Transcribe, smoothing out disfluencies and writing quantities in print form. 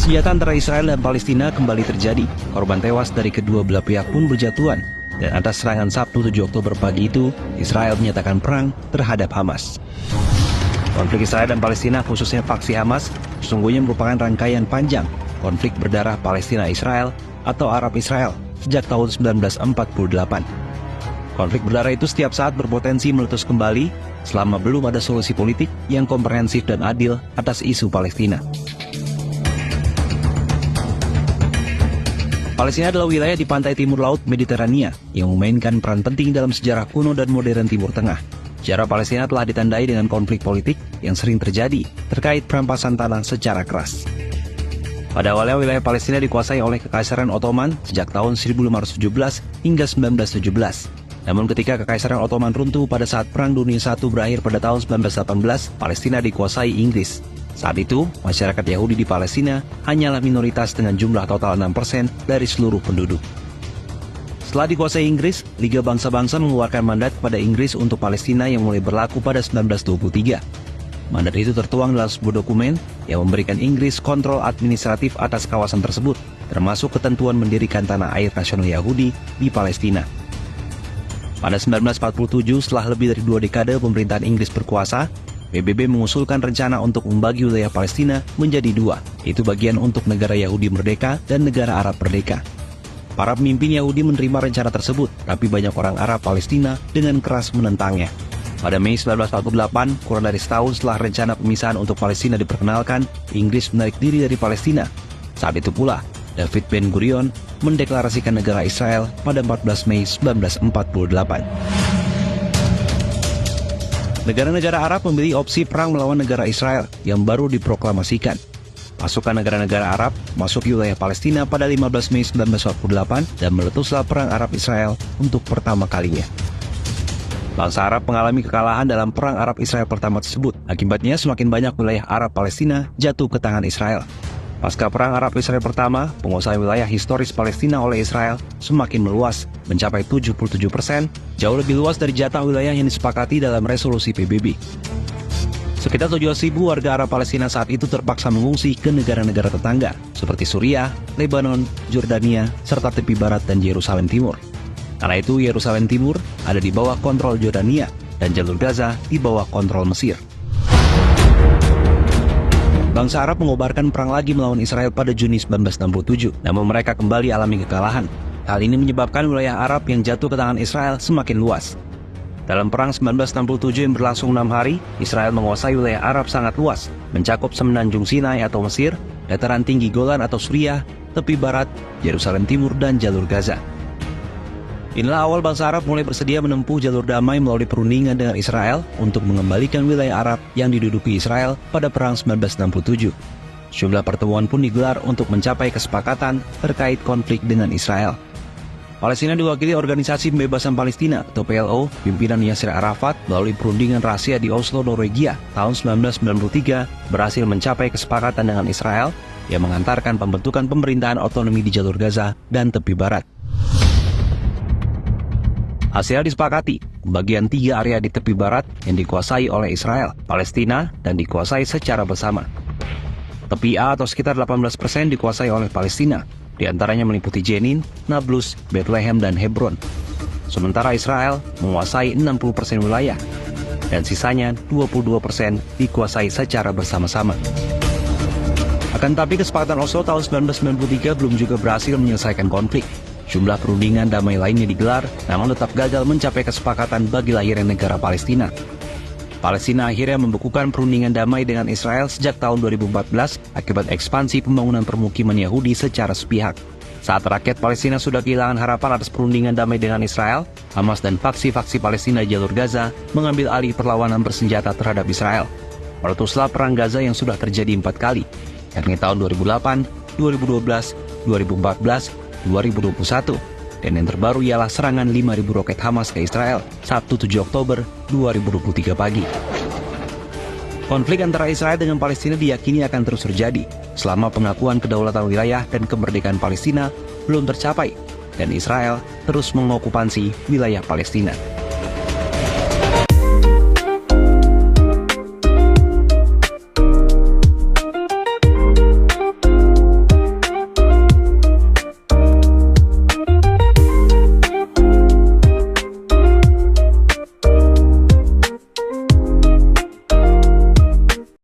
senjata antara Israel dan Palestina kembali terjadi. Korban tewas dari kedua belah pihak pun berjatuhan. Dan atas serangan Sabtu 7 Oktober pagi itu, Israel menyatakan perang terhadap Hamas. Konflik Israel dan Palestina, khususnya faksi Hamas, sesungguhnya merupakan rangkaian panjang konflik berdarah Palestina-Israel atau Arab-Israel sejak tahun 1948. Konflik berdarah itu setiap saat berpotensi meletus kembali selama belum ada solusi politik yang komprehensif dan adil atas isu Palestina. Palestina adalah wilayah di pantai timur laut Mediterania yang memainkan peran penting dalam sejarah kuno dan modern Timur Tengah. Sejarah Palestina telah ditandai dengan konflik politik yang sering terjadi terkait perampasan tanah secara keras. Pada awalnya wilayah Palestina dikuasai oleh Kekaisaran Ottoman sejak tahun 1517 hingga 1917. Namun ketika Kekaisaran Ottoman runtuh pada saat Perang Dunia I berakhir pada tahun 1918, Palestina dikuasai Inggris. Saat itu, masyarakat Yahudi di Palestina hanyalah minoritas dengan jumlah total 6% dari seluruh penduduk. Setelah dikuasai Inggris, Liga Bangsa-Bangsa mengeluarkan mandat kepada Inggris untuk Palestina yang mulai berlaku pada 1923. Mandat itu tertuang dalam sebuah dokumen yang memberikan Inggris kontrol administratif atas kawasan tersebut, termasuk ketentuan mendirikan tanah air nasional Yahudi di Palestina. Pada 1947, setelah lebih dari 2 dekade pemerintahan Inggris berkuasa, PBB mengusulkan rencana untuk membagi wilayah Palestina menjadi 2, yaitu bagian untuk negara Yahudi merdeka dan negara Arab merdeka. Para pemimpin Yahudi menerima rencana tersebut, tapi banyak orang Arab Palestina dengan keras menentangnya. Pada Mei 1948, kurang dari setahun setelah rencana pemisahan untuk Palestina diperkenalkan, Inggris menarik diri dari Palestina. Saat itu pula, David Ben-Gurion mendeklarasikan negara Israel pada 14 Mei 1948. Negara-negara Arab memilih opsi perang melawan negara Israel yang baru diproklamasikan. Pasukan negara-negara Arab masuk wilayah Palestina pada 15 Mei 1948 dan meletuslah perang Arab-Israel untuk pertama kalinya. Bangsa Arab mengalami kekalahan dalam perang Arab-Israel pertama tersebut. Akibatnya semakin banyak wilayah Arab Palestina jatuh ke tangan Israel. Pasca perang Arab-Israel pertama, penguasaan wilayah historis Palestina oleh Israel semakin meluas, mencapai 77%, jauh lebih luas dari jatah wilayah yang disepakati dalam resolusi PBB. Sekitar 700.000 warga Arab Palestina saat itu terpaksa mengungsi ke negara-negara tetangga, seperti Suriah, Lebanon, Jordania, serta tepi barat dan Yerusalem Timur. Karena itu, Yerusalem Timur ada di bawah kontrol Jordania, dan jalur Gaza di bawah kontrol Mesir. Bangsa Arab mengobarkan perang lagi melawan Israel pada Juni 1967, namun mereka kembali alami kekalahan. Hal ini menyebabkan wilayah Arab yang jatuh ke tangan Israel semakin luas. Dalam perang 1967 yang berlangsung 6 hari, Israel menguasai wilayah Arab sangat luas, mencakup semenanjung Sinai atau Mesir, dataran tinggi Golan atau Suriah, tepi barat, Yerusalem Timur, dan jalur Gaza. Inilah awal bangsa Arab mulai bersedia menempuh jalur damai melalui perundingan dengan Israel untuk mengembalikan wilayah Arab yang diduduki Israel pada Perang 1967. Sejumlah pertemuan pun digelar untuk mencapai kesepakatan terkait konflik dengan Israel. Palestina diwakili Organisasi Pembebasan Palestina atau PLO, pimpinan Yasser Arafat melalui perundingan rahasia di Oslo, Norwegia tahun 1993 berhasil mencapai kesepakatan dengan Israel yang mengantarkan pembentukan pemerintahan otonomi di jalur Gaza dan tepi barat. Hasilnya disepakati, bagian 3 area di tepi barat yang dikuasai oleh Israel, Palestina, dan dikuasai secara bersama. Tepi A atau sekitar 18% dikuasai oleh Palestina, di antaranya meliputi Jenin, Nablus, Bethlehem, dan Hebron. Sementara Israel menguasai 60% wilayah, dan sisanya 22% dikuasai secara bersama-sama. Akan tetapi kesepakatan Oslo tahun 1993 belum juga berhasil menyelesaikan konflik. Jumlah perundingan damai lainnya digelar, namun tetap gagal mencapai kesepakatan bagi lahirnya negara Palestina. Palestina akhirnya membekukan perundingan damai dengan Israel sejak tahun 2014 akibat ekspansi pembangunan permukiman Yahudi secara sepihak. Saat rakyat Palestina sudah kehilangan harapan atas perundingan damai dengan Israel, Hamas dan faksi-faksi Palestina di jalur Gaza mengambil alih perlawanan bersenjata terhadap Israel. Meletuslah perang Gaza yang sudah terjadi 4 kali, yakni tahun 2008, 2012, 2014, 2021, dan yang terbaru ialah serangan 5.000 roket Hamas ke Israel Sabtu 7 Oktober 2023 pagi. Konflik antara Israel dengan Palestina diyakini akan terus terjadi selama pengakuan kedaulatan wilayah dan kemerdekaan Palestina belum tercapai dan Israel terus mengokupasi wilayah Palestina.